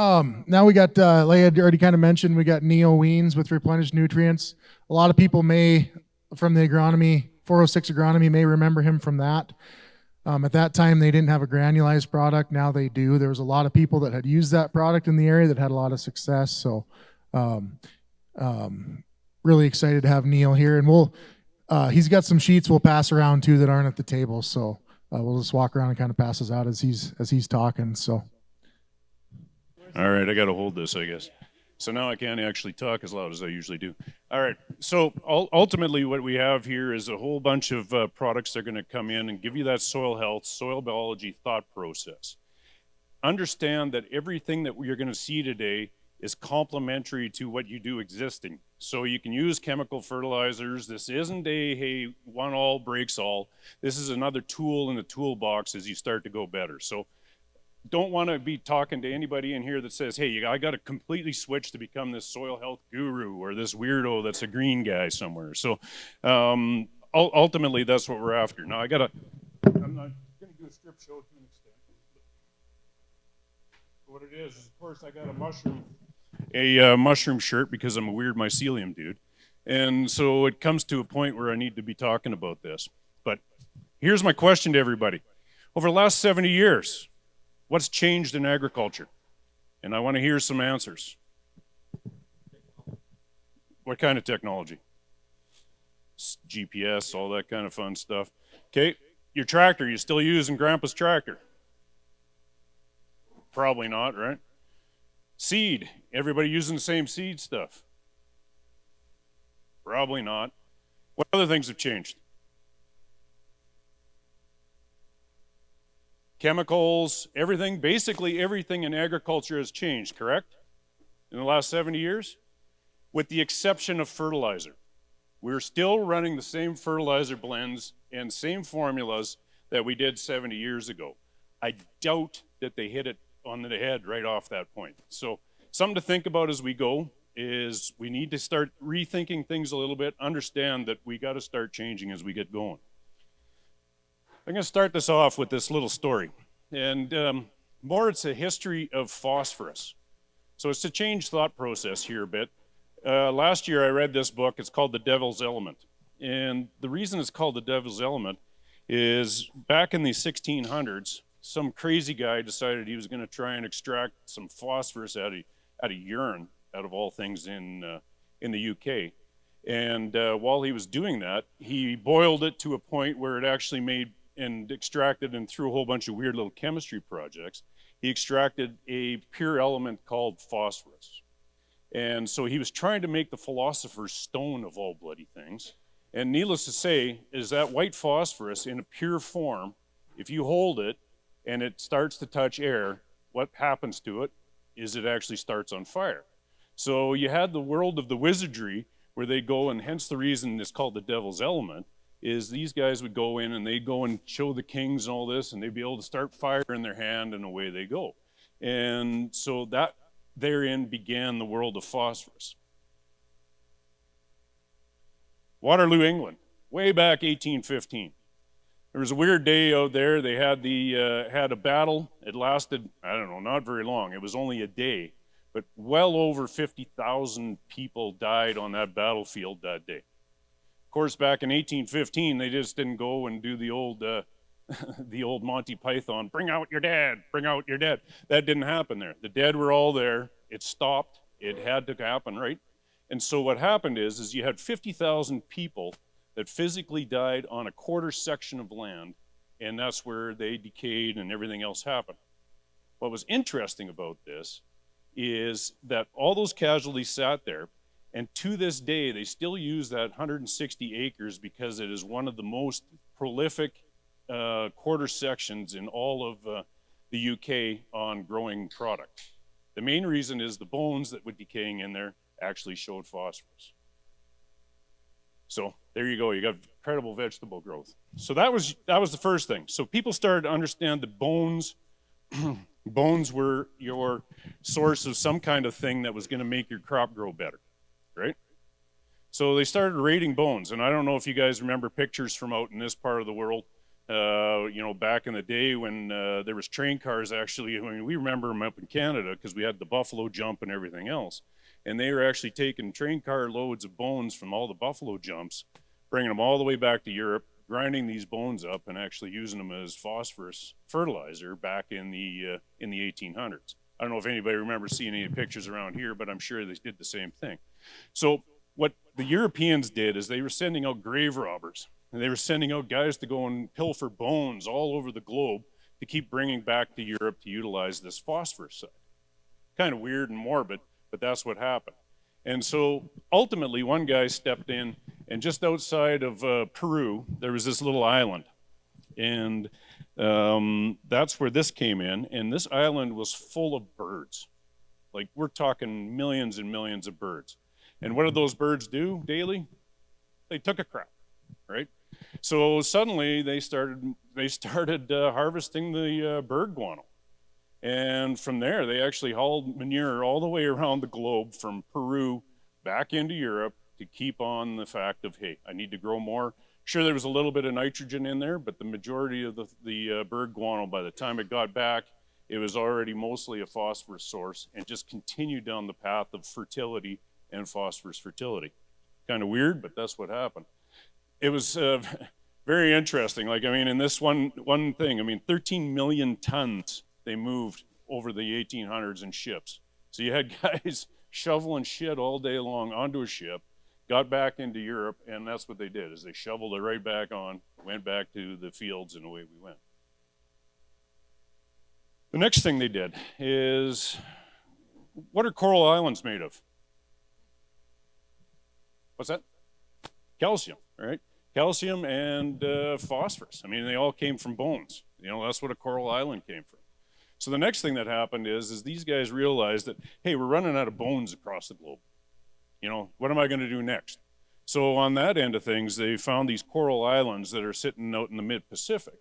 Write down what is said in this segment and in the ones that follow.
Now we got, like I already kind of mentioned, we got Neo Wiens with Replenish nutrients. A lot of people may, from the agronomy, 406 agronomy, may remember him from that. At that time, they didn't have a granulized product. Now they do. There was a lot of people that had used that product in the area that had a lot of success. So, really excited to have Neil here, and he's got some sheets we'll pass around too that aren't at the table. So we'll just walk around and kind of pass those out as he's talking. So. All right, I got to hold this, I guess. So now I can't actually talk as loud as I usually do. All right, so ultimately what we have here is a whole bunch of products that are going to come in and give you that soil health, soil biology thought process. Understand that everything that you're going to see today is complementary to what you do existing. So you can use chemical fertilizers. This isn't a, hey, one all breaks all. This is another tool in the toolbox as you start to go better. So don't want to be talking to anybody in here that says, hey, I got to completely switch to become this soil health guru or this weirdo that's a green guy somewhere. So ultimately, that's what we're after. Now, I'm not going to do a strip show to an extent. What it is, of course, I got a mushroom shirt because I'm a weird mycelium dude. And so it comes to a point where I need to be talking about this. But here's my question to everybody. Over the last 70 years, what's changed in agriculture? And I want to hear some answers. What kind of technology? GPS, all that kind of fun stuff. Okay, your tractor, you still using Grandpa's tractor? Probably not, right? Seed, everybody using the same seed stuff? Probably not. What other things have changed? Chemicals, everything, basically everything in agriculture has changed, correct? In the last 70 years? With the exception of fertilizer. We're still running the same fertilizer blends and same formulas that we did 70 years ago. I doubt that they hit it on the head right off that point. So something to think about as we go is we need to start rethinking things a little bit, understand that we got to start changing as we get going. I'm going to start this off with this little story. And more, it's a history of phosphorus. So it's to change thought process here a bit. Last year I read this book. It's called The Devil's Element. And the reason it's called The Devil's Element is back in the 1600s, some crazy guy decided he was going to try and extract some phosphorus out of urine, out of all things in the UK. And while he was doing that, he boiled it to a point where it actually made and extracted, and through a whole bunch of weird little chemistry projects, he extracted a pure element called phosphorus. And so he was trying to make the philosopher's stone of all bloody things. And needless to say, is that white phosphorus in a pure form, if you hold it and it starts to touch air, what happens to it is it actually starts on fire. So you had the world of the wizardry where they go, and hence the reason it's called the devil's element, is these guys would go in and they'd go and show the kings and all this, and they'd be able to start fire in their hand, and away they go. And so that therein began the world of phosphorus. Waterloo, England, way back 1815. There was a weird day out there. They had had a battle. It lasted, I don't know, not very long. It was only a day, but well over 50,000 people died on that battlefield that day. Of course, back in 1815, they just didn't go and do the old Monty Python, bring out your dead, bring out your dead. That didn't happen there. The dead were all there. It stopped. It had to happen, right? And so what happened is you had 50,000 people that physically died on a quarter section of land, and that's where they decayed and everything else happened. What was interesting about this is that all those casualties sat there, and to this day, they still use that 160 acres because it is one of the most prolific quarter sections in all of the UK on growing product. The main reason is the bones that were decaying in there actually showed phosphorus. So there you go, you got incredible vegetable growth. So that was the first thing. So people started to understand that bones were your source of some kind of thing that was going to make your crop grow better, right? So they started rating bones, and I don't know if you guys remember pictures from out in this part of the world. back in the day when there was train cars actually. I mean, we remember them up in Canada because we had the buffalo jump and everything else. And they were actually taking train car loads of bones from all the buffalo jumps, bringing them all the way back to Europe, grinding these bones up and actually using them as phosphorus fertilizer back in the 1800s. I don't know if anybody remembers seeing any pictures around here, but I'm sure they did the same thing. So what the Europeans did is they were sending out grave robbers, and they were sending out guys to go and pilfer bones all over the globe to keep bringing back to Europe to utilize this phosphorus site. Kind of weird and morbid, but that's what happened. And so ultimately one guy stepped in, and just outside of Peru, there was this little island. And that's where this came in. And this island was full of birds. Like, we're talking millions and millions of birds. And what did those birds do daily? They took a crap, right? So suddenly they started harvesting the bird guano. And from there, they actually hauled manure all the way around the globe from Peru back into Europe to keep on the fact of, hey, I need to grow more. Sure, there was a little bit of nitrogen in there, but the majority of the bird guano, by the time it got back, it was already mostly a phosphorus source and just continued down the path of fertility and phosphorus fertility. Kind of weird, but that's what happened. It was very interesting. Like, I mean, in this one thing, I mean, 13 million tons they moved over the 1800s in ships. So you had guys shoveling shit all day long onto a ship, got back into Europe, and that's what they did, is they shoveled it right back on, went back to the fields, and away we went. The next thing they did is, what are coral islands made of? What's that? Calcium, right? Calcium and phosphorus. I mean, they all came from bones. That's what a coral island came from. So the next thing that happened is these guys realized that, hey, we're running out of bones across the globe. What am I going to do next? So on that end of things, they found these coral islands that are sitting out in the mid-Pacific.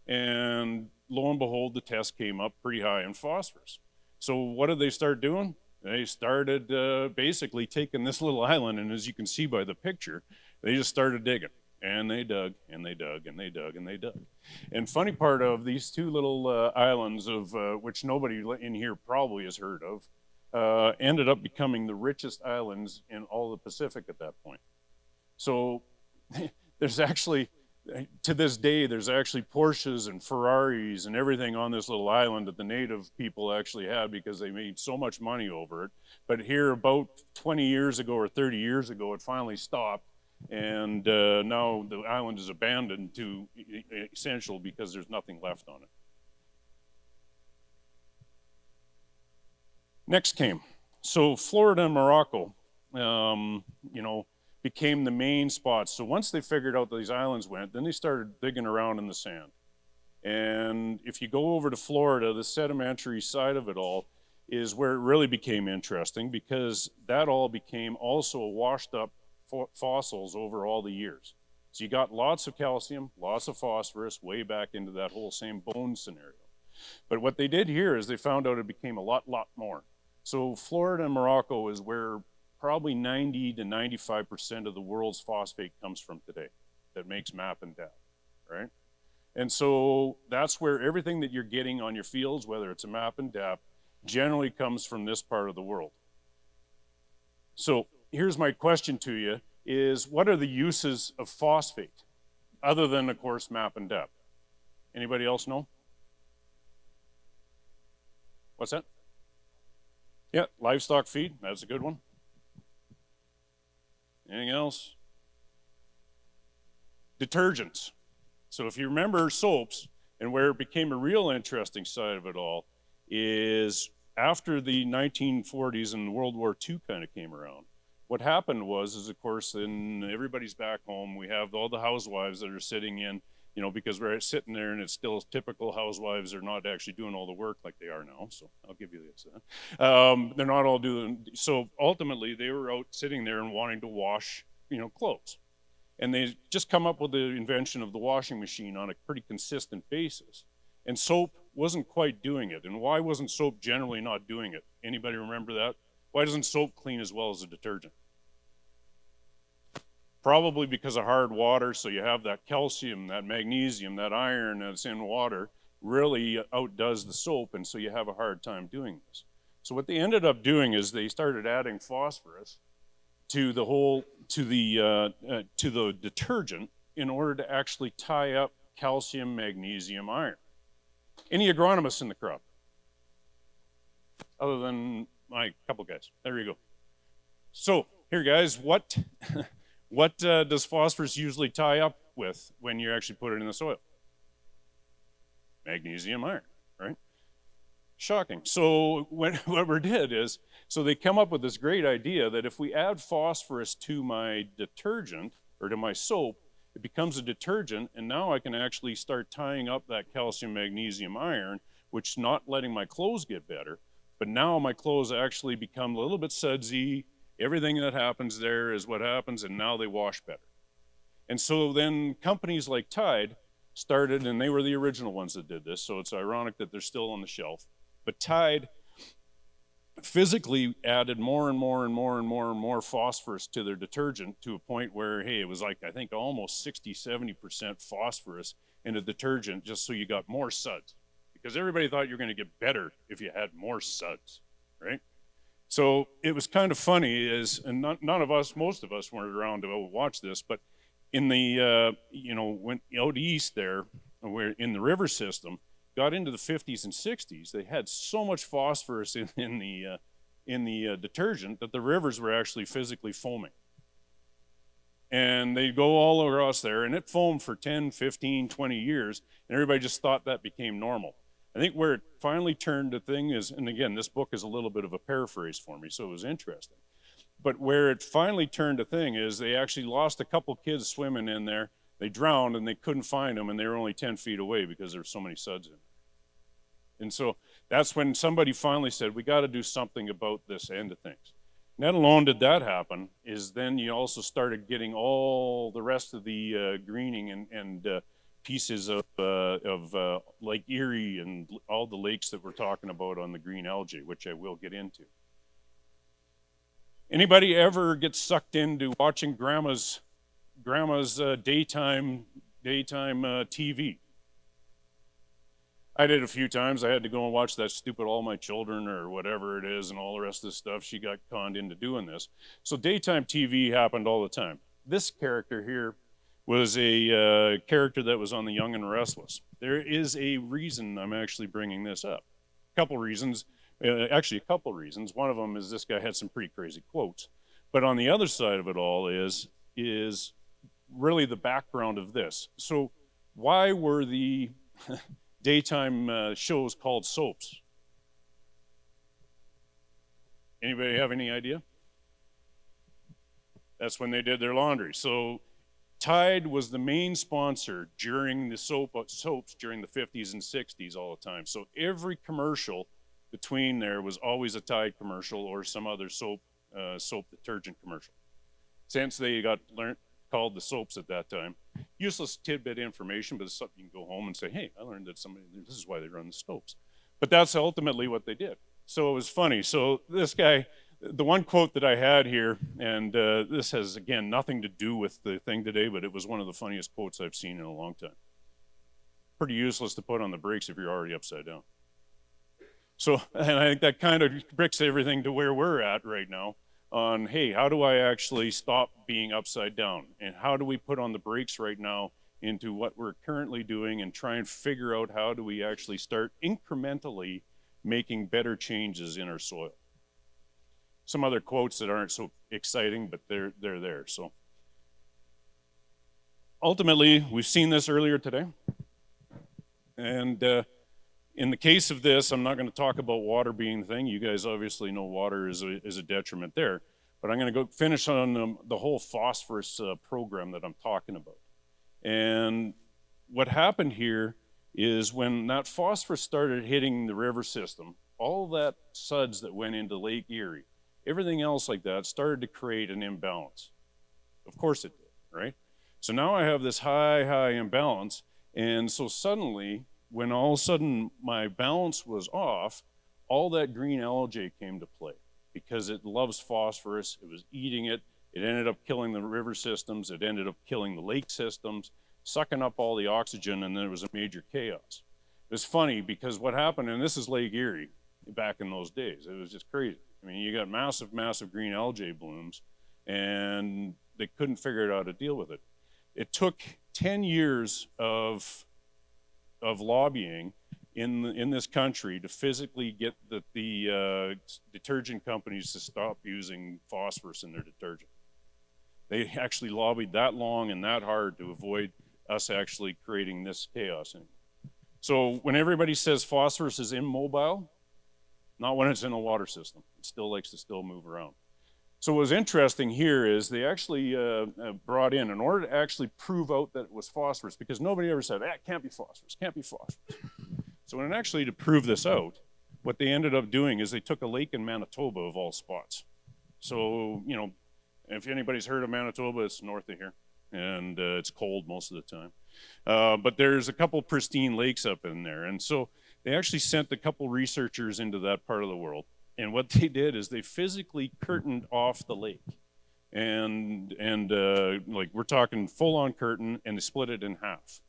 And lo and behold, the test came up pretty high in phosphorus. So what did they start doing? They started basically taking this little island, and as you can see by the picture, they just started digging. And they dug, and they dug, and they dug, and they dug. And funny part of these two little islands, of which nobody in here probably has heard of, ended up becoming the richest islands in all the Pacific at that point. So there's actually, to this day, there's actually Porsches and Ferraris and everything on this little island that the native people actually had because they made so much money over it. But here about 20 years ago or 30 years ago, it finally stopped. And now the island is abandoned to essential because there's nothing left on it. Next came, so Florida and Morocco, became the main spots. So once they figured out these islands went, then they started digging around in the sand. And if you go over to Florida, the sedimentary side of it all is where it really became interesting, because that all became also washed up fossils over all the years. So you got lots of calcium, lots of phosphorus, way back into that whole same bone scenario. But what they did here is they found out it became a lot more. So Florida and Morocco is where probably 90 to 95% of the world's phosphate comes from today that makes MAP and DAP, right? And so that's where everything that you're getting on your fields, whether it's a MAP and DAP, generally comes from this part of the world. So here's my question to you is, what are the uses of phosphate other than, of course, MAP and DAP? Anybody else know? What's that? Yeah, livestock feed, that's a good one. Anything else? Detergents. So if you remember soaps, and where it became a real interesting side of it all is after the 1940s and World War II kind of came around. What happened was, of course, in everybody's back home, we have all the housewives that are sitting in, because we're sitting there and it's still typical housewives are not actually doing all the work like they are now. So I'll give you this. They're not all doing, so ultimately they were out sitting there and wanting to wash, clothes. And they just come up with the invention of the washing machine on a pretty consistent basis. And soap wasn't quite doing it. And why wasn't soap generally not doing it? Anybody remember that? Why doesn't soap clean as well as a detergent? probably because of hard water, so you have that calcium, that magnesium, that iron that's in water really outdoes the soap, and so you have a hard time doing this. So what they ended up doing is they started adding phosphorus to the detergent in order to actually tie up calcium, magnesium, iron. Any agronomists in the crowd? Other than my couple guys. There you go. So here, guys, what does phosphorus usually tie up with when you actually put it in the soil? Magnesium, iron, right? Shocking. So what we did is, so they come up with this great idea that if we add phosphorus to my detergent or to my soap, it becomes a detergent, and now I can actually start tying up that calcium, magnesium, iron, which is not letting my clothes get better, but now my clothes actually become a little bit sudsy. Everything that happens there is what happens, and now they wash better. And so then companies like Tide started, and they were the original ones that did this, so it's ironic that they're still on the shelf. But Tide physically added more and more phosphorus to their detergent to a point where, hey, it was like, I think almost 60-70% phosphorus in a detergent just so you got more suds. Because everybody thought you were going to get better if you had more suds, right? So it was kind of funny, and none of us, most of us weren't around to watch this, but in the, went out east there, where in the river system, got into the 50s and 60s, they had so much phosphorus in the detergent that the rivers were actually physically foaming. And they'd go all across there, and it foamed for 10, 15, 20 years, and everybody just thought that became normal. I think where it finally turned the thing is, and again, this book is a little bit of a paraphrase for me, so it was interesting. But where it finally turned a thing is they actually lost a couple kids swimming in there. They drowned, and they couldn't find them, and they were only 10 feet away because there were so many suds in there. And so that's when somebody finally said, we got to do something about this end of things. Not alone did that happen, is then you also started getting all the rest of the greening and pieces of Lake Erie and all the lakes that we're talking about on the green algae, which I will get into. Anybody ever get sucked into watching grandma's daytime TV? I did a few times. I had to go and watch that stupid All My Children or whatever it is and all the rest of this stuff. She got conned into doing this. So daytime TV happened all the time. This character here was a character that was on The Young and Restless. There is a reason I'm actually bringing this up. A couple reasons. One of them is this guy had some pretty crazy quotes. But on the other side of it all is really the background of this. So why were the daytime shows called soaps? Anybody have any idea? That's when they did their laundry. So Tide was the main sponsor during the soaps during the 50s and 60s all the time. So every commercial between there was always a Tide commercial or some other soap detergent commercial. Since they got called the soaps at that time. Useless tidbit information, but it's something you can go home and say, hey, I learned that this is why they run the soaps. But that's ultimately what they did. So it was funny. So this guy, the one quote that I had here, and this has, again, nothing to do with the thing today, but it was one of the funniest quotes I've seen in a long time. Pretty useless to put on the brakes if you're already upside down. So, and I think that kind of brings everything to where we're at right now on, hey, how do I actually stop being upside down? And how do we put on the brakes right now into what we're currently doing and try and figure out how do we actually start incrementally making better changes in our soil? Some other quotes that aren't so exciting, but they're there. So ultimately, we've seen this earlier today. And in the case of this, I'm not going to talk about water being the thing. You guys obviously know water is a detriment there. But I'm going to go finish on the whole phosphorus program that I'm talking about. And what happened here is when that phosphorus started hitting the river system, all that suds that went into Lake Erie, everything else like that started to create an imbalance. Of course it did, right? So now I have this high imbalance. And so suddenly, when all of a sudden my balance was off, all that green algae came to play because it loves phosphorus. It was eating it. It ended up killing the river systems. It ended up killing the lake systems, sucking up all the oxygen, and there was a major chaos. It was funny because what happened, and this is Lake Erie back in those days, it was just crazy. I mean, you got massive, massive green algae blooms, and they couldn't figure out how to deal with it. It took 10 years of lobbying in this country to physically get the detergent companies to stop using phosphorus in their detergent. They actually lobbied that long and that hard to avoid us actually creating this chaos anymore. So when everybody says phosphorus is immobile, not when it's in a water system. It still likes to still move around. So what was interesting here is they actually brought in order to actually prove out that it was phosphorus, because nobody ever said, it can't be phosphorus, can't be phosphorus. So when actually to prove this out, what they ended up doing is they took a lake in Manitoba of all spots. So, you know, if anybody's heard of Manitoba, it's north of here, and it's cold most of the time. But there's a couple pristine lakes up in there, and so they actually sent a couple researchers into that part of the world. And what they did is they physically curtained off the lake. And like we're talking full-on curtain, and they split it in half.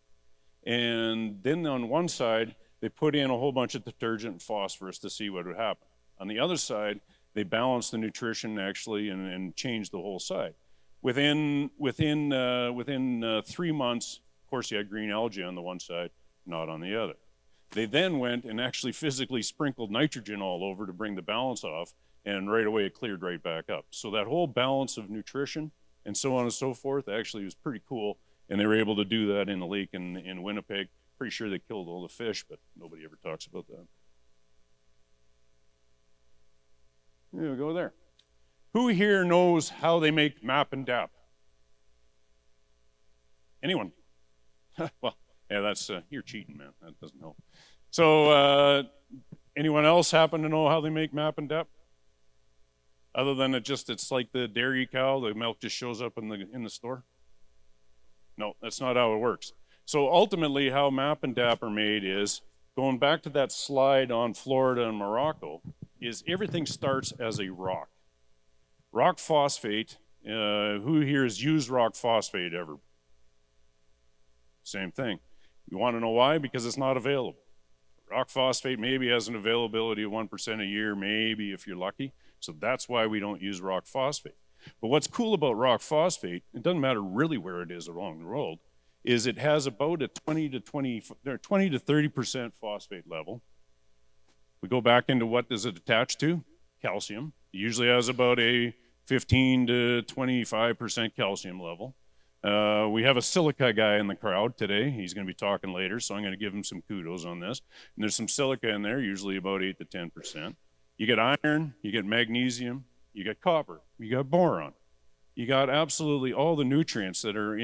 And then on one side, they put in a whole bunch of detergent and phosphorus to see what would happen. On the other side, they balanced the nutrition actually and changed the whole side. Within 3 months, of course, you had green algae on the one side, not on the other. They then went and actually physically sprinkled nitrogen all over to bring the balance off, and right away it cleared right back up. So that whole balance of nutrition and so on and so forth actually was pretty cool, and they were able to do that in the lake in Winnipeg. Pretty sure they killed all the fish, but nobody ever talks about that. There we go there. Who here knows how they make MAP and DAP? Anyone? Well, yeah, that's, you're cheating, man. That doesn't help. So, anyone else happen to know how they make MAP and DAP? Other than it's like the dairy cow, the milk just shows up in the store? No, that's not how it works. So ultimately, how MAP and DAP are made is, going back to that slide on Florida and Morocco, is everything starts as a rock. Rock phosphate, who here has used rock phosphate ever? Same thing. You want to know why? Because it's not available. Rock phosphate maybe has an availability of 1% a year, maybe if you're lucky. So that's why we don't use rock phosphate. But what's cool about rock phosphate, it doesn't matter really where it is along the road, is it has about a 20 to 30% phosphate level. We go back into what does it attach to? Calcium. It usually has about a 15 to 25% calcium level. We have a silica guy in the crowd today. He's going to be talking later, so I'm going to give him some kudos on this. And there's some silica in there, usually about 8 to 10%. You get iron, you get magnesium, you get copper, you got boron. You got absolutely all the nutrients that are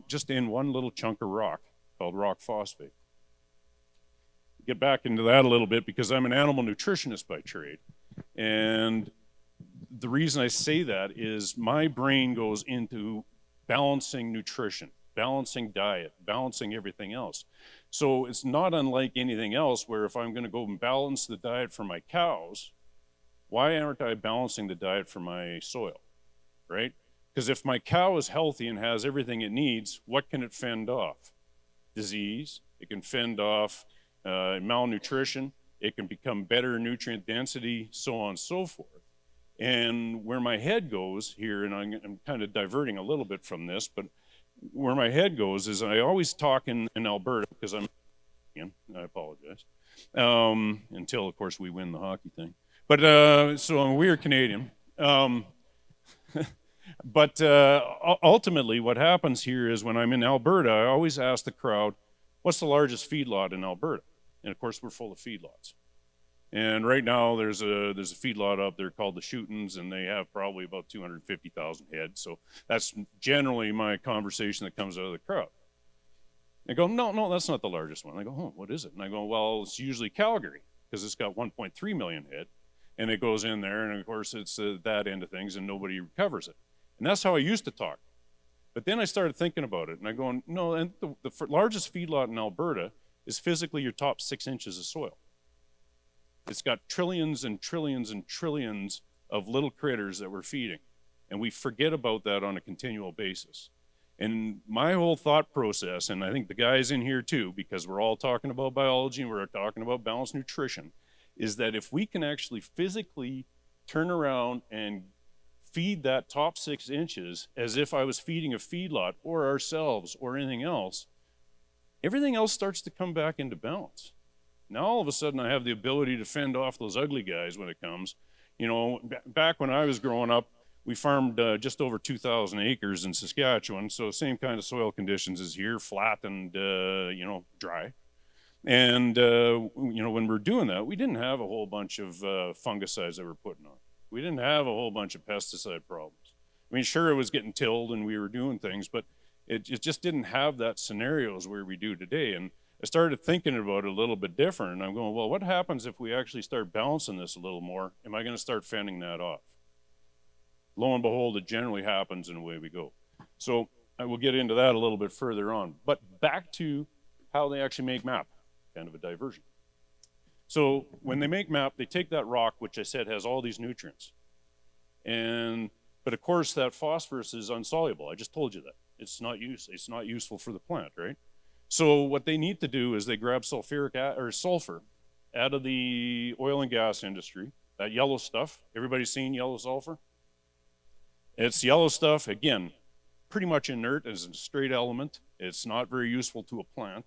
just in one little chunk of rock called rock phosphate. Get back into that a little bit because I'm an animal nutritionist by trade. And the reason I say that is my brain goes into balancing nutrition, balancing diet, balancing everything else. So it's not unlike anything else where if I'm going to go and balance the diet for my cows, why aren't I balancing the diet for my soil, right? Because if my cow is healthy and has everything it needs, what can it fend off? Disease. It can fend off malnutrition. It can become better nutrient density, so on and so forth. And where my head goes here, and I'm kind of diverting a little bit from this, but where my head goes is I always talk in Alberta, because I apologize, until, of course, we win the hockey thing. But so I'm a weird Canadian. But ultimately, what happens here is when I'm in Alberta, I always ask the crowd, what's the largest feedlot in Alberta? And of course, we're full of feedlots. And right now, there's a feedlot up there called the Shootins, and they have probably about 250,000 head. So that's generally my conversation that comes out of the crowd. They go, no, that's not the largest one. I go, what is it? And I go, well, it's usually Calgary, because it's got 1.3 million head. And it goes in there, and of course, it's that end of things, and nobody recovers it. And that's how I used to talk. But then I started thinking about it, and I go, no, and the largest feedlot in Alberta is physically your top 6 inches of soil. It's got trillions and trillions and trillions of little critters that we're feeding. And we forget about that on a continual basis. And my whole thought process, and I think the guys in here too, because we're all talking about biology and we're talking about balanced nutrition, is that if we can actually physically turn around and feed that top 6 inches as if I was feeding a feedlot or ourselves or anything else, everything else starts to come back into balance. Now all of a sudden I have the ability to fend off those ugly guys when it comes. You know, back when I was growing up, we farmed just over 2,000 acres in Saskatchewan, so same kind of soil conditions as here, flat and, dry. And, when we're doing that, we didn't have a whole bunch of fungicides that we're putting on. We didn't have a whole bunch of pesticide problems. I mean, sure, it was getting tilled and we were doing things, but it just didn't have that scenarios where we do today. And I started thinking about it a little bit different, and I'm going, well, what happens if we actually start balancing this a little more? Am I going to start fending that off? Lo and behold, it generally happens and away we go. So I will get into that a little bit further on. But back to how they actually make MAP, kind of a diversion. So when they make MAP, they take that rock, which I said has all these nutrients. But of course that phosphorus is insoluble. I just told you that. It's not useful for the plant, right? So what they need to do is they grab sulfur out of the oil and gas industry, that yellow stuff. Everybody seen yellow sulfur? It's yellow stuff, again, pretty much inert as a straight element. It's not very useful to a plant.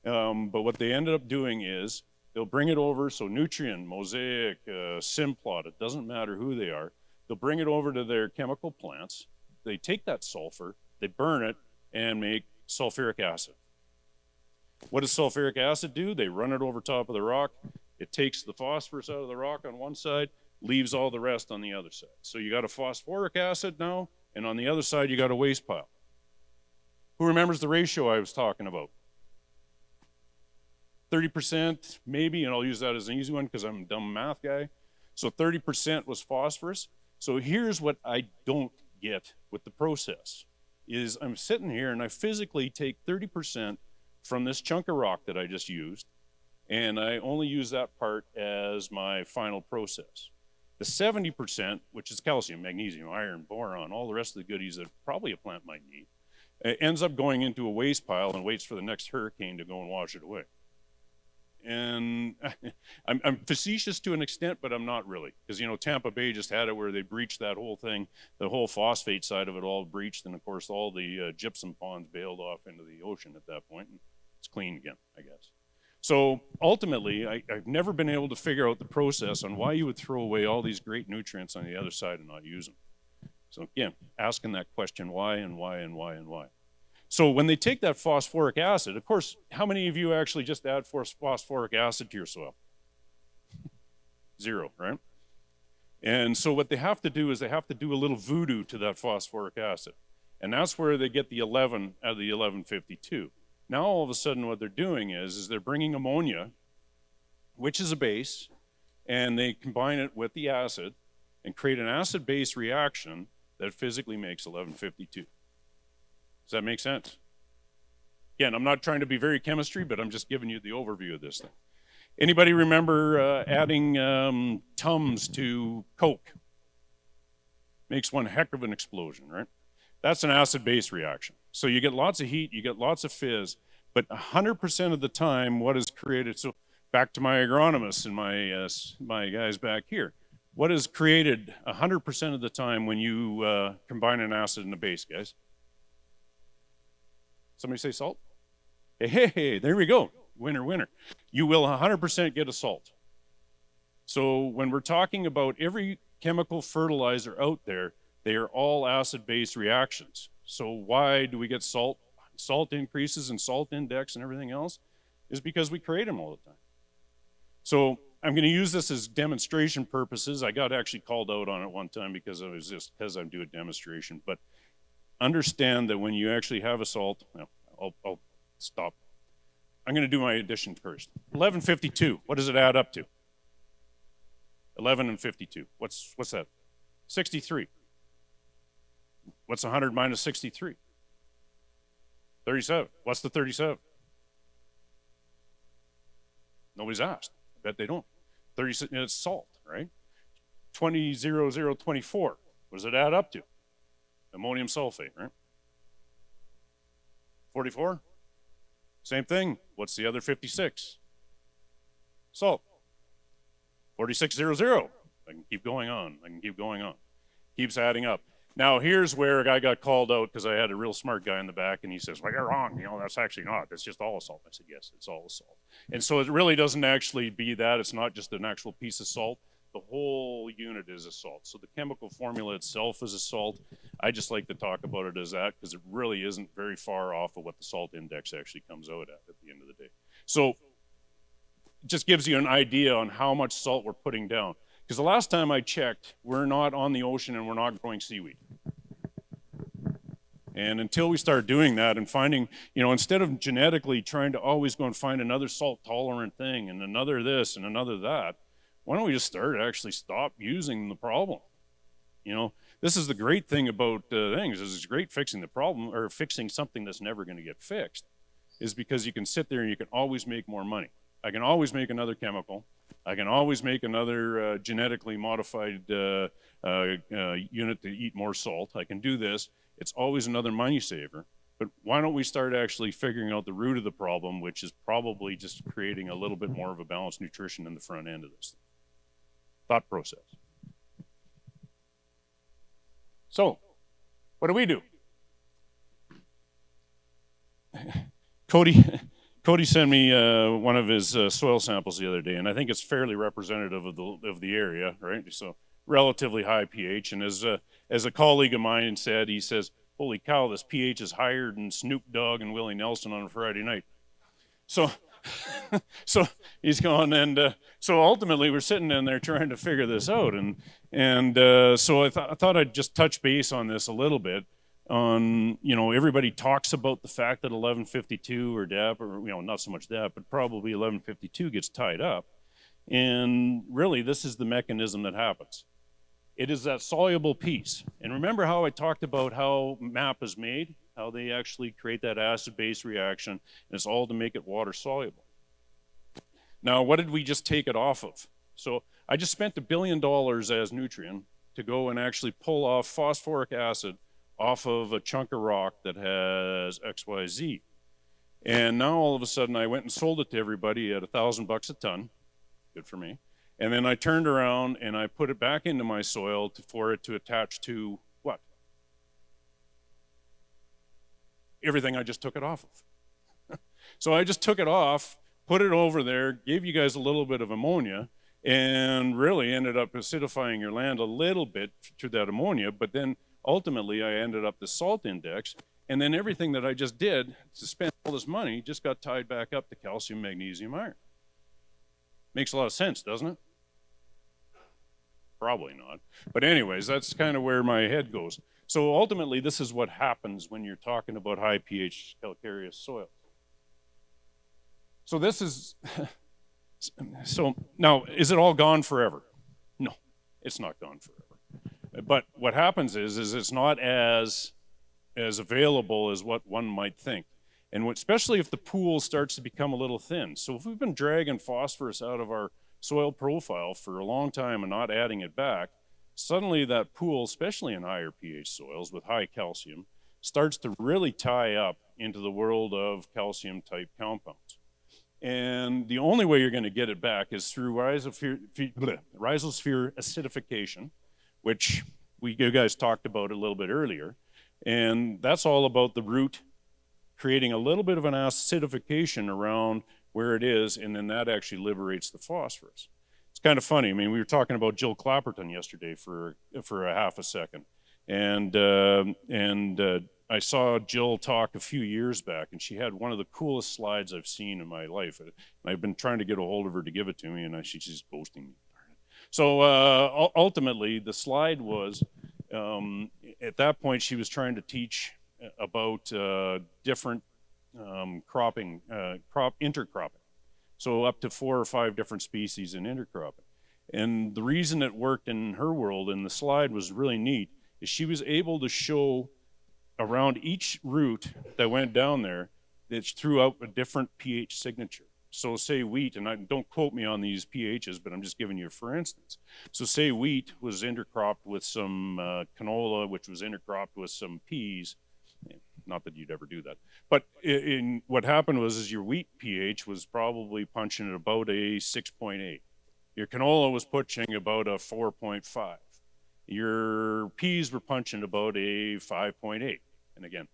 But what they ended up doing is they'll bring it over, so Nutrien, Mosaic, Simplot, it doesn't matter who they are, they'll bring it over to their chemical plants. They take that sulfur, they burn it, and make sulfuric acid. What does sulfuric acid do? They run it over top of the rock. It takes the phosphorus out of the rock on one side, leaves all the rest on the other side. So you got a phosphoric acid now, and on the other side you got a waste pile. Who remembers the ratio I was talking about? 30% maybe, and I'll use that as an easy one because I'm a dumb math guy. So 30% was phosphorus. So here's what I don't get with the process, is I'm sitting here and I physically take 30% from this chunk of rock that I just used, and I only use that part as my final process. The 70%, which is calcium, magnesium, iron, boron, all the rest of the goodies that probably a plant might need, ends up going into a waste pile and waits for the next hurricane to go and wash it away. And I'm facetious to an extent, but I'm not really. Because, Tampa Bay just had it where they breached that whole thing, the whole phosphate side of it all breached, and of course all the gypsum ponds bailed off into the ocean at that point, and it's clean again, I guess. So ultimately, I've never been able to figure out the process on why you would throw away all these great nutrients on the other side and not use them. So again, asking that question, why and why and why and why. So when they take that phosphoric acid, of course, how many of you actually just add phosphoric acid to your soil? 0, right? And so what they have to do is they have to do a little voodoo to that phosphoric acid. And that's where they get the 11 out of the 1152. Now all of a sudden what they're doing is they're bringing ammonia, which is a base, and they combine it with the acid and create an acid-base reaction that physically makes 1152. Does that make sense? Again, I'm not trying to be very chemistry, but I'm just giving you the overview of this thing. Anybody remember adding Tums to Coke? Makes one heck of an explosion, right? That's an acid-base reaction. So you get lots of heat, you get lots of fizz, but 100% of the time what is created, so back to my agronomists and my guys back here, what is created 100% of the time when you combine an acid and a base, guys? Somebody say salt? Hey, there we go. Winner, winner. You will 100% get a salt. So when we're talking about every chemical fertilizer out there, they are all acid-base reactions. So why do we get salt? Salt increases and salt index and everything else is because we create them all the time. So I'm going to use this as demonstration purposes. I got actually called out on it one time because I'm doing a demonstration. But understand that when you actually have a salt, I'll stop. I'm going to do my addition first. 1152, what does it add up to? 11 and 52, what's that? 63. What's 100 minus 63? 37. What's the 37? Nobody's asked. I bet they don't. 36, it's salt, right? 20, 0, 0, 24. What does it add up to? Ammonium sulfate, right? 44? Same thing. What's the other 56? Salt. 4600. I can keep going on. Keeps adding up. Now, here's where I got called out because I had a real smart guy in the back, and he says, well, you're wrong. That's actually not. That's just all salt. I said, yes, it's all salt. And so it really doesn't actually be that. It's not just an actual piece of salt. The whole unit is a salt. So the chemical formula itself is a salt. I just like to talk about it as that because it really isn't very far off of what the salt index actually comes out at the end of the day. So it just gives you an idea on how much salt we're putting down. Because the last time I checked, we're not on the ocean and we're not growing seaweed. And until we start doing that and finding, instead of genetically trying to always go and find another salt tolerant thing and another this and another that, why don't we just stop using the problem? This is the great thing about things, is it's great fixing the problem or fixing something that's never going to get fixed, is because you can sit there and you can always make more money. I can always make another chemical. I can always make another genetically modified unit to eat more salt. I can do this. It's always another money saver. But why don't we start actually figuring out the root of the problem, which is probably just creating a little bit more of a balanced nutrition in the front end of this thought process. So, what do? Cody sent me one of his soil samples the other day, and I think it's fairly representative of the area, right? So relatively high pH, and as a colleague of mine said, he says, "Holy cow, this pH is higher than Snoop Dogg and Willie Nelson on a Friday night." So, so he's going, and so ultimately we're sitting in there trying to figure this out, and so I thought I'd just touch base on this a little bit. On, everybody talks about the fact that 1152 or DAP, or, not so much DAP, but probably 1152 gets tied up. And really, this is the mechanism that happens. It is that soluble piece. And remember how I talked about how MAP is made, how they actually create that acid-base reaction, and it's all to make it water soluble. Now, what did we just take it off of? So I just spent $1 billion as Nutrien to go and actually pull off phosphoric acid off of a chunk of rock that has XYZ. And now all of a sudden I went and sold it to everybody at $1,000 a ton. Good for me. And then I turned around and I put it back into my soil for it to attach to what? Everything I just took it off of. So I just took it off, put it over there, gave you guys a little bit of ammonia, and really ended up acidifying your land a little bit through that ammonia, but then ultimately, I ended up the salt index, and then everything that I just did to spend all this money just got tied back up to calcium, magnesium, iron. Makes a lot of sense, doesn't it? Probably not. But anyways, that's kind of where my head goes. So ultimately, this is what happens when you're talking about high pH calcareous soil. So this is, so now, is it all gone forever? No, it's not gone forever. But what happens is it's not as available as what one might think. And especially if the pool starts to become a little thin. So if we've been dragging phosphorus out of our soil profile for a long time and not adding it back, suddenly that pool, especially in higher pH soils with high calcium, starts to really tie up into the world of calcium-type compounds. And the only way you're going to get it back is through rhizosphere acidification, which you guys talked about a little bit earlier. And that's all about the root creating a little bit of an acidification around where it is, and then that actually liberates the phosphorus. It's kind of funny. I mean, we were talking about Jill Clapperton yesterday for a half a second. And I saw Jill talk a few years back, and she had one of the coolest slides I've seen in my life. And I've been trying to get a hold of her to give it to me, and she's just ghosting me. So ultimately, the slide was, at that point, she was trying to teach about different crop intercropping. So up to 4 or 5 different species in intercropping. And the reason it worked in her world, and the slide was really neat, is she was able to show around each root that went down there that threw out a different pH signature. So say wheat, and don't quote me on these pHs, but I'm just giving you for instance. So say wheat was intercropped with some canola, which was intercropped with some peas. Not that you'd ever do that. But what happened was your wheat pH was probably punching at about a 6.8. Your canola was punching about a 4.5. Your peas were punching about a 5.8. And again,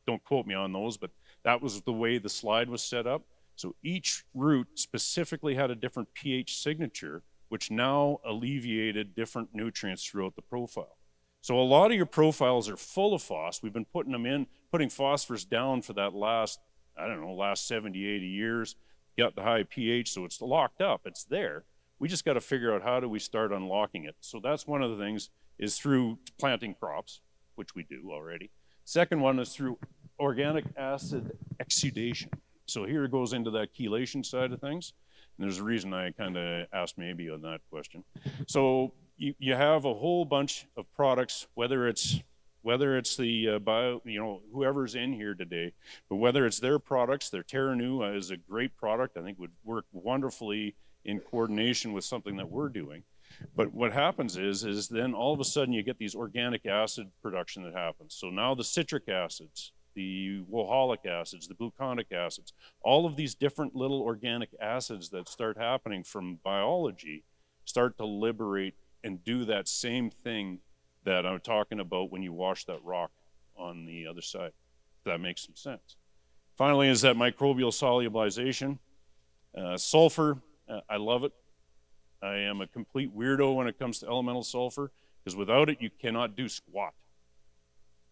don't quote me on those, but that was the way the slide was set up. So each root specifically had a different pH signature, which now alleviated different nutrients throughout the profile. So a lot of your profiles are full of phos. We've been putting phosphorus down for that last 70, 80 years, got the high pH, so it's locked up, it's there. We just got to figure out how do we start unlocking it. So that's one of the things, is through planting crops, which we do already. Second one is through organic acid exudation. So here it goes into that chelation side of things. And there's a reason I kind of asked maybe on that question. So you have a whole bunch of products, whether it's the bio, whoever's in here today, but whether it's their products, their TerraNu is a great product. I think would work wonderfully in coordination with something that we're doing. But what happens is then all of a sudden you get these organic acid production that happens. So now the citric acids, the woholic acids, the gluconic acids, all of these different little organic acids that start happening from biology start to liberate and do that same thing that I'm talking about when you wash that rock on the other side. If that makes some sense. Finally is that microbial solubilization. Sulfur, I love it. I am a complete weirdo when it comes to elemental sulfur, because without it you cannot do squat.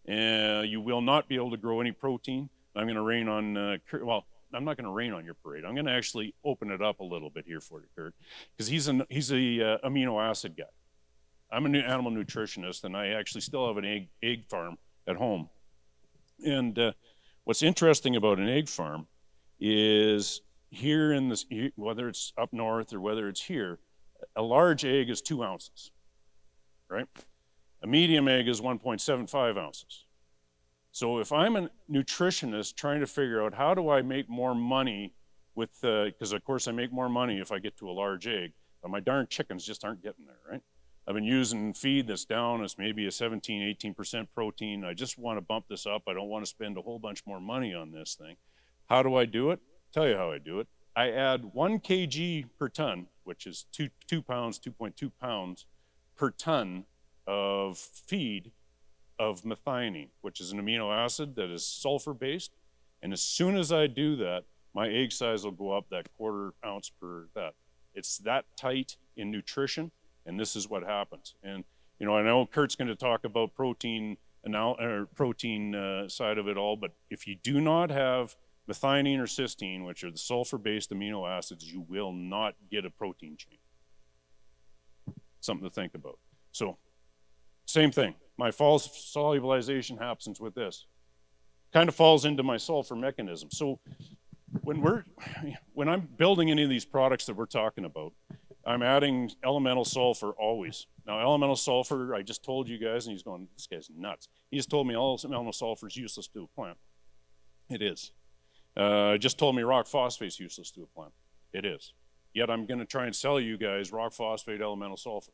You will not be able to grow any protein. I'm going to rain on, I'm not going to rain on your parade. I'm going to actually open it up a little bit here for you, Kurt, because he's a amino acid guy. I'm an animal nutritionist, and I actually still have an egg farm at home. And what's interesting about an egg farm is here in this, whether it's up north or whether it's here, a large egg is 2 ounces, right? A medium egg is 1.75 ounces. So if I'm a nutritionist trying to figure out how do I make more money with, because of course I make more money if I get to a large egg, but my darn chickens just aren't getting there, right? I've been using feed that's down, it's maybe a 17, 18% protein. I just want to bump this up. I don't want to spend a whole bunch more money on this thing. How do I do it? Tell you how I do it. I add 1 kg per ton, which is 2 pounds, 2.2 pounds per ton of feed of methionine, which is an amino acid that is sulfur-based. And as soon as I do that, my egg size will go up that 1/4 ounce per that. It's that tight in nutrition, and this is what happens. And I know Kurt's going to talk about protein side of it all, but if you do not have methionine or cysteine, which are the sulfur-based amino acids, you will not get a protein chain. Something to think about. So, same thing. My false solubilization happens with this. Kind of falls into my sulfur mechanism. So, when I'm building any of these products that we're talking about, I'm adding elemental sulfur always. Now, elemental sulfur, I just told you guys, and he's going, this guy's nuts. He just told me all elemental sulfur is useless to a plant. It is. Just told me rock phosphate's useless to a plant. It is. Yet I'm going to try and sell you guys rock phosphate elemental sulfur.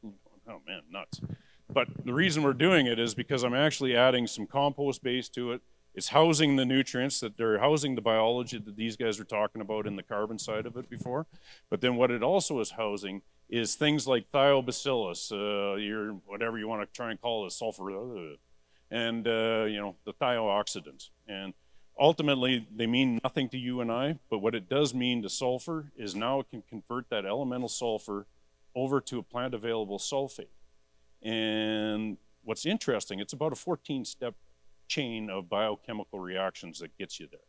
Oh man, nuts. But the reason we're doing it is because I'm actually adding some compost base to it. It's housing the nutrients, that they're housing the biology that these guys are talking about in the carbon side of it before. But then what it also is housing is things like thiobacillus, your whatever you want to try and call it, sulfur, and the thiooxidants. And ultimately, they mean nothing to you and I, but what it does mean to sulfur is now it can convert that elemental sulfur over to a plant available sulfate. And what's interesting, it's about a 14-step chain of biochemical reactions that gets you there.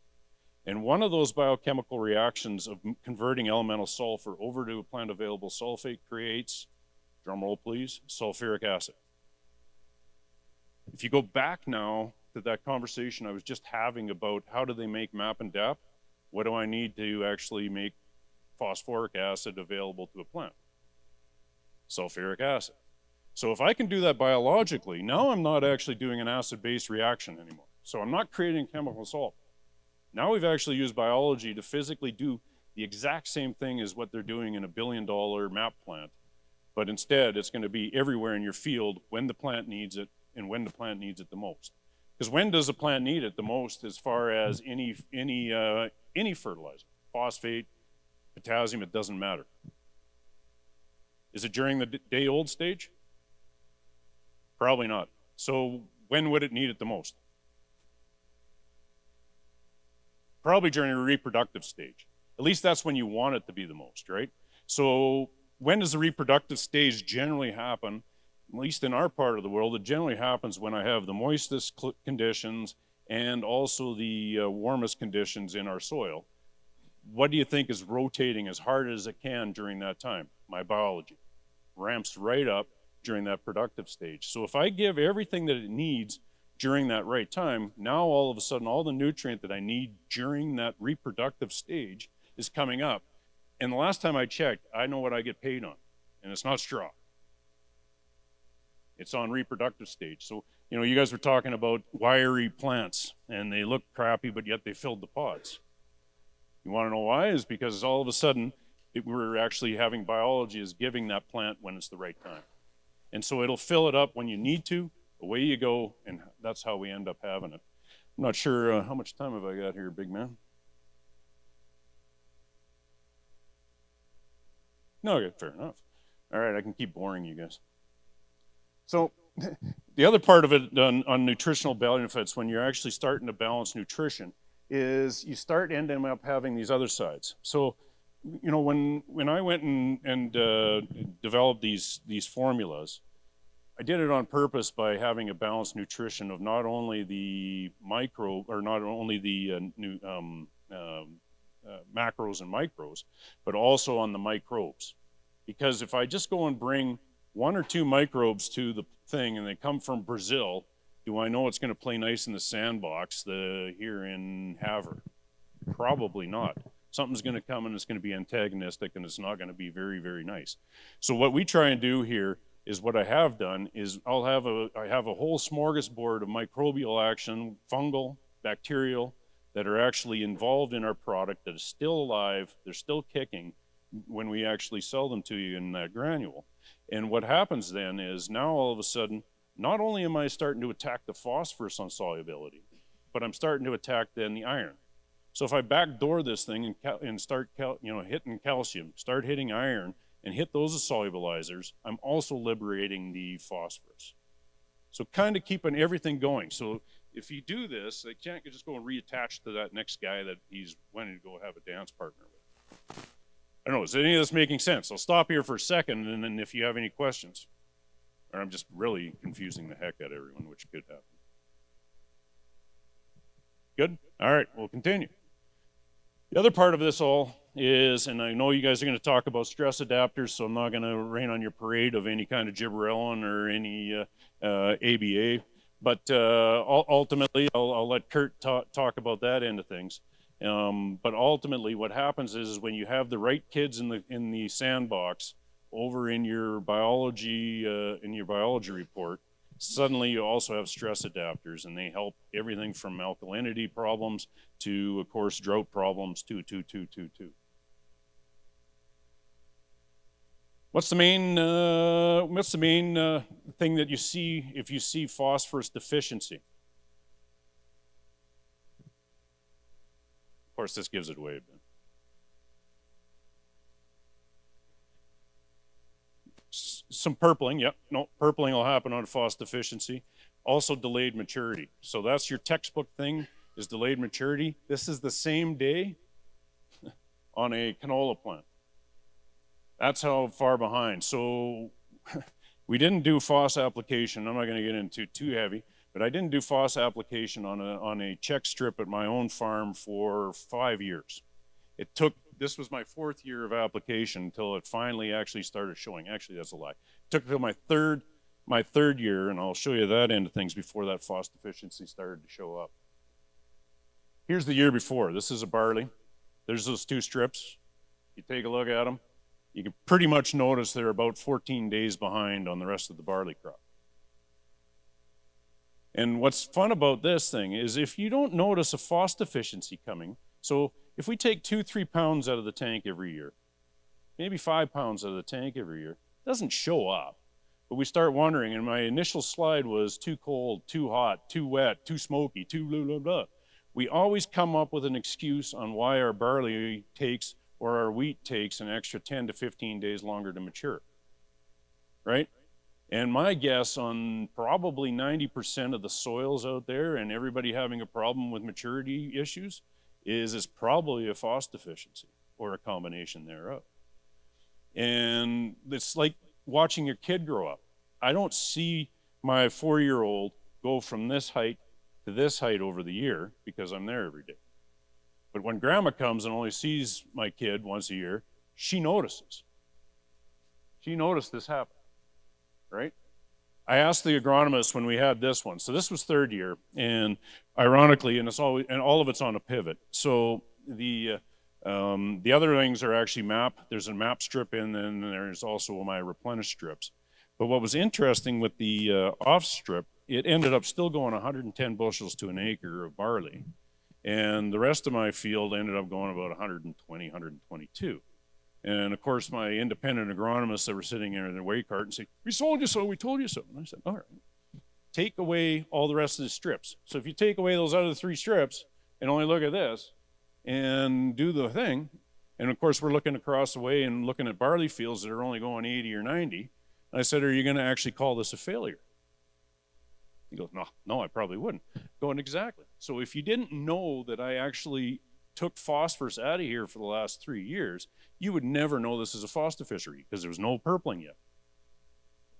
And one of those biochemical reactions of converting elemental sulfur over to a plant available sulfate creates, drum roll please, sulfuric acid. If you go back now to that conversation I was just having about how do they make MAP and DAP, what do I need to actually make phosphoric acid available to a plant? Sulfuric acid. So if I can do that biologically, now I'm not actually doing an acid-base reaction anymore. So I'm not creating chemical salt. Now we've actually used biology to physically do the exact same thing as what they're doing in a $1 billion MAP plant. But instead, it's going to be everywhere in your field when the plant needs it and when the plant needs it the most. Because when does a plant need it the most as far as any fertilizer? Phosphate, potassium, it doesn't matter. Is it during the day-old stage? Probably not. So when would it need it the most? Probably during a reproductive stage. At least that's when you want it to be the most, right? So when does the reproductive stage generally happen? At least in our part of the world, it generally happens when I have the moistest conditions and also the warmest conditions in our soil. What do you think is rotating as hard as it can during that time? My biology ramps right up during that productive stage. So if I give everything that it needs during that right time, now all of a sudden all the nutrient that I need during that reproductive stage is coming up. And the last time I checked, I know what I get paid on, and it's not straw. It's on reproductive stage. So, you know, you guys were talking about wiry plants, and they look crappy, but yet they filled the pods. You want to know why? Is because all of a sudden, we're actually having biology is giving that plant when it's the right time. And so it'll fill it up when you need to, away you go, and that's how we end up having it. I'm not sure how much time have I got here, big man? No, okay, fair enough. All right, I can keep boring you guys. So the other part of it on nutritional benefits, when you're actually starting to balance nutrition, is you start ending up having these other sides. So, you know, when I went and developed these formulas, I did it on purpose by having a balanced nutrition of not only the macros and micros, but also on the microbes. Because if I just go and bring 1 or 2 microbes to the thing and they come from Brazil, do I know it's going to play nice in the sandbox here in Havre? Probably not. Something's going to come and it's going to be antagonistic and it's not going to be very, very nice. So what we try and do here is what I have done is I have a whole smorgasbord of microbial action, fungal, bacterial, that are actually involved in our product that is still alive, they're still kicking when we actually sell them to you in that granule. And what happens then is now all of a sudden, not only am I starting to attack the phosphorus on solubility, but I'm starting to attack then the iron. So if I backdoor this thing and start hitting calcium, start hitting iron, and hit those as solubilizers, I'm also liberating the phosphorus. So kind of keeping everything going. So if you do this, they can't just go and reattach to that next guy that he's wanting to go have a dance partner with. I don't know, is any of this making sense? I'll stop here for a second, and then if you have any questions. Or I'm just really confusing the heck out of everyone, which could happen. Good? All right, we'll continue. The other part of this all is, and I know you guys are going to talk about stress adapters, so I'm not going to rain on your parade of any kind of gibberellin or any ABA, but ultimately, I'll let Kurt talk about that end of things. But ultimately, what happens is when you have the right kids in the sandbox over in your biology report, suddenly you also have stress adapters, and they help everything from alkalinity problems to, of course, drought problems. What's the main thing that you see if you see phosphorus deficiency? Of course, this gives it away a bit. Some purpling, yep. No, purpling will happen on phos deficiency. Also delayed maturity. So that's your textbook thing, is delayed maturity. This is the same day on a canola plant. That's how far behind. So we didn't do phos application. I'm not going to get into too heavy, but I didn't do phos application on a check strip at my own farm for 5 years. This was my 4th year of application until it finally actually started showing. Actually, that's a lie. It took until my third year, and I'll show you that end of things before that phos deficiency started to show up. Here's the year before. This is a barley. There's those 2 strips. You take a look at them. You can pretty much notice they're about 14 days behind on the rest of the barley crop. And what's fun about this thing is if you don't notice a phos deficiency coming, so if we take 2-3 pounds out of the tank every year, maybe 5 pounds out of the tank every year, it doesn't show up. But we start wondering, and my initial slide was too cold, too hot, too wet, too smoky, too blah, blah, blah. We always come up with an excuse on why our barley takes or our wheat takes an extra 10 to 15 days longer to mature, right? And my guess on probably 90% of the soils out there and everybody having a problem with maturity issues is it's probably a phos deficiency or a combination thereof. And it's like watching your kid grow up. I don't see my 4-year-old go from this height to this height over the year because I'm there every day. But when grandma comes and only sees my kid once a year, she notices. She noticed this happen, right? I asked the agronomist when we had this one. So this was 3rd year, and ironically, and all of it's on a pivot. So the other things are actually MAP. There's a MAP strip in, and there's also my Replenish strips. But what was interesting with the off strip, it ended up still going 110 bushels to an acre of barley. And the rest of my field ended up going about 120, 122. And of course, my independent agronomists that were sitting there in their weigh cart and say, "We sold you so, we told you so." And I said, "All right, take away all the rest of the strips." So if you take away those other 3 strips and only look at this and do the thing, and of course, we're looking across the way and looking at barley fields that are only going 80 or 90. And I said, "Are you going to actually call this a failure?" He goes, no, I probably wouldn't. Going, exactly. So if you didn't know that I actually took phosphorus out of here for the last 3 years, you would never know this is a phos deficiency because there was no purpling yet.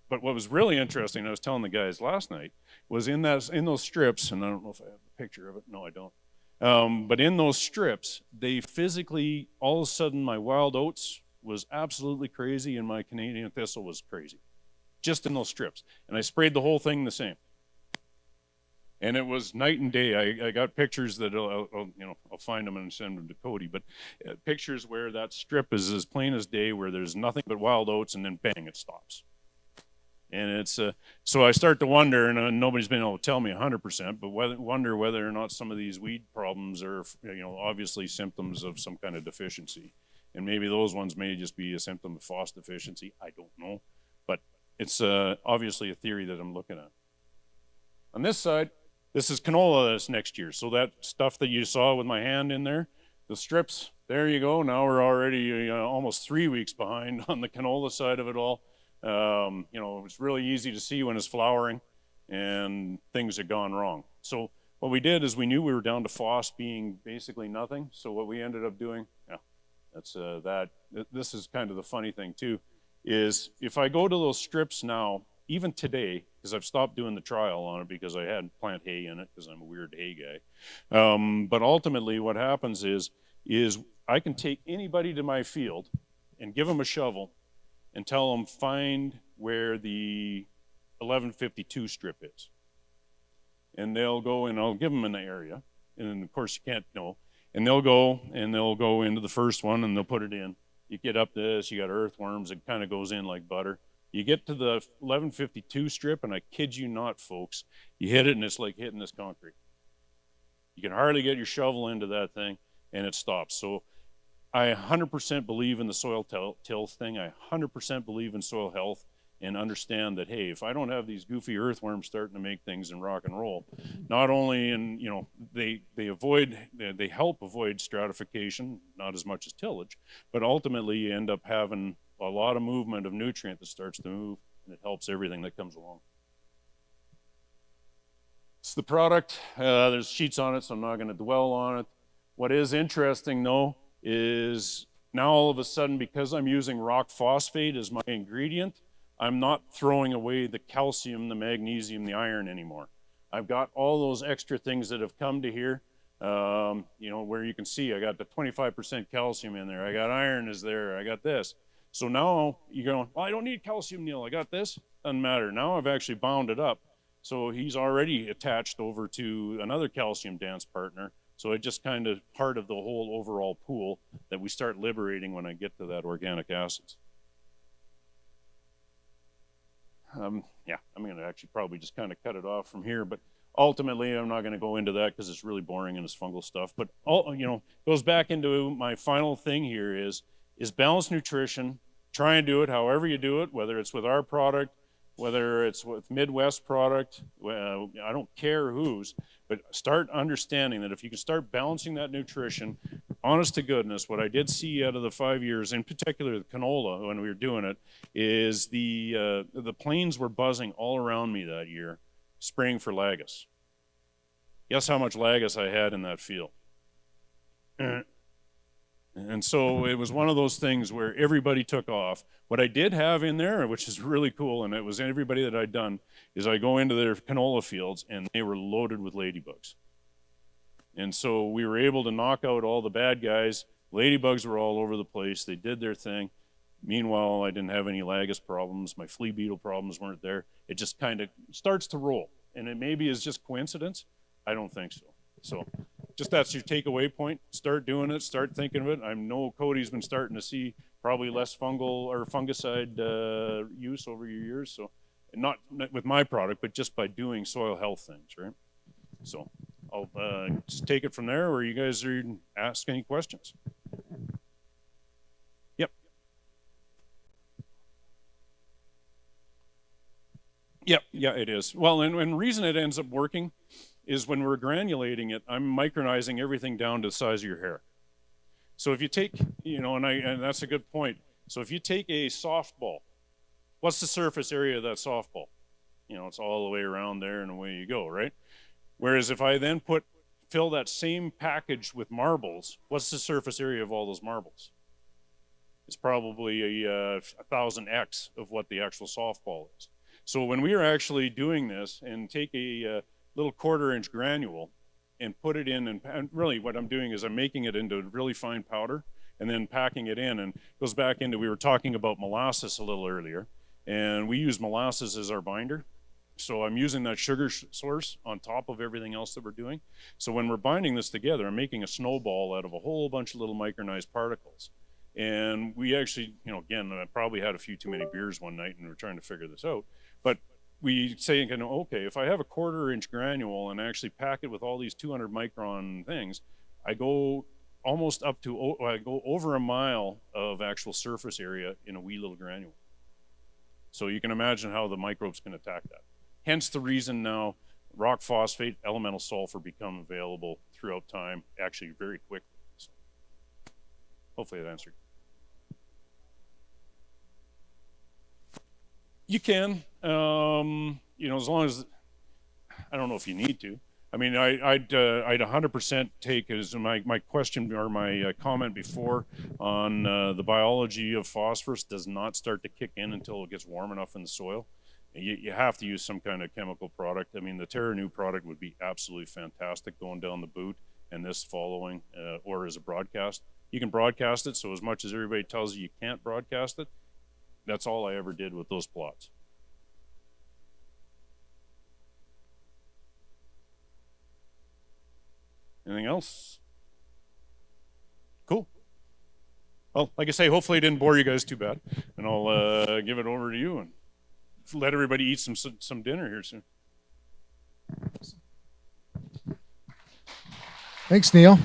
But what was really interesting, I was telling the guys last night, was in those strips, and I don't know if I have a picture of it. No, I don't. But in those strips, they physically, all of a sudden, my wild oats was absolutely crazy and my Canadian thistle was crazy. Just in those strips. And I sprayed the whole thing the same. And it was night and day. I got pictures that I'll find them and send them to Cody. But pictures where that strip is as plain as day, where there's nothing but wild oats, and then bang, it stops. And it's so I start to wonder, and nobody's been able to tell me 100%, but wonder whether or not some of these weed problems are, obviously symptoms of some kind of deficiency, and maybe those ones may just be a symptom of phos deficiency. I don't know, but it's obviously a theory that I'm looking at. On this side, this is canola this next year. So that stuff that you saw with my hand in there, the strips, there you go. Now we're already almost 3 weeks behind on the canola side of it all. It's really easy to see when it's flowering and things have gone wrong. So what we did is we knew we were down to phos being basically nothing. So what we ended up doing, this is kind of the funny thing too, is if I go to those strips now, even today, because I've stopped doing the trial on it because I had plant hay in it because I'm a weird hay guy. But ultimately what happens is I can take anybody to my field and give them a shovel and tell them find where the 1152 strip is. And they'll go and I'll give them an area. And of course you can't know. And they'll go into the first one and they'll put it in. You get up this, you got earthworms, it kind of goes in like butter. You get to the 1152 strip, and I kid you not, folks, you hit it and it's like hitting this concrete. You can hardly get your shovel into that thing, and it stops. So I 100% believe in the soil till thing. I 100% believe in soil health and understand that, hey, if I don't have these goofy earthworms starting to make things in rock and roll, not only they help avoid stratification, not as much as tillage, but ultimately you end up having a lot of movement of nutrient that starts to move, and it helps everything that comes along. It's the product. There's sheets on it, so I'm not going to dwell on it. What is interesting, though, is now all of a sudden, because I'm using rock phosphate as my ingredient, I'm not throwing away the calcium, the magnesium, the iron anymore. I've got all those extra things that have come to here, where you can see I got the 25% calcium in there. I got iron is there. I got this. So now you're going, well, I don't need calcium, Neil. I got this. Doesn't matter. Now I've actually bound it up. So he's already attached over to another calcium dance partner. So it just kind of part of the whole overall pool that we start liberating when I get to that organic acids. I'm going to actually probably just kind of cut it off from here. But ultimately, I'm not going to go into that because it's really boring and it's fungal stuff. But all, goes back into my final thing here is balanced nutrition. Try and do it however you do it, whether it's with our product, whether it's with Midwest product. I don't care whose, but start understanding that if you can start balancing that nutrition, honest to goodness, what I did see out of the 5 years, in particular the canola when we were doing it, is the planes were buzzing all around me that year, spraying for Lagus. Guess how much Lagus I had in that field? And so it was one of those things where everybody took off. What I did have in there, which is really cool, and it was everybody that I'd done, is I go into their canola fields and they were loaded with ladybugs. And so we were able to knock out all the bad guys. Ladybugs were all over the place. They did their thing. Meanwhile, I didn't have any Lagus problems. My flea beetle problems weren't there. It just kind of starts to roll. And it maybe is just coincidence. I don't think so. So just that's your takeaway point. Start doing it. Start thinking of it. I know Cody's been starting to see probably less fungal or fungicide use over your years. So not with my product, but just by doing soil health things, right? So I'll just take it from there, or you guys are ask any questions. Yep. Yep. Yeah, it is. Well, and the reason it ends up working is when we're granulating it, I'm micronizing everything down to the size of your hair. So if you take, and that's a good point. So if you take a softball, what's the surface area of that softball? It's all the way around there and away you go, right? Whereas if I then fill that same package with marbles, what's the surface area of all those marbles? It's probably a 1,000x of what the actual softball is. So when we are actually doing this and take a little 1/4-inch granule and put it in, and really what I'm doing is I'm making it into really fine powder and then packing it in, and it goes back into, we were talking about molasses a little earlier, and we use molasses as our binder. So I'm using that sugar source on top of everything else that we're doing. So when we're binding this together, I'm making a snowball out of a whole bunch of little micronized particles. And we actually, again, I probably had a few too many beers one night and we're trying to figure this out, but we say, okay, if I have a 1/4-inch granule and actually pack it with all these 200 micron things, I go almost I go over a mile of actual surface area in a wee little granule. So you can imagine how the microbes can attack that. Hence the reason now rock phosphate, elemental sulfur become available throughout time, actually very quickly. So hopefully that answered. You can, as long as, I don't know if you need to. I mean, I'd 100% take as my question or my comment before on the biology of phosphorus does not start to kick in until it gets warm enough in the soil. You have to use some kind of chemical product. I mean, the TerraNew product would be absolutely fantastic going down the boot and this following, or as a broadcast. You can broadcast it, so as much as everybody tells you can't broadcast it, that's all I ever did with those plots. Anything else? Cool. Well, like I say, hopefully I didn't bore you guys too bad, and I'll give it over to you and let everybody eat some dinner here soon. Thanks, Neil.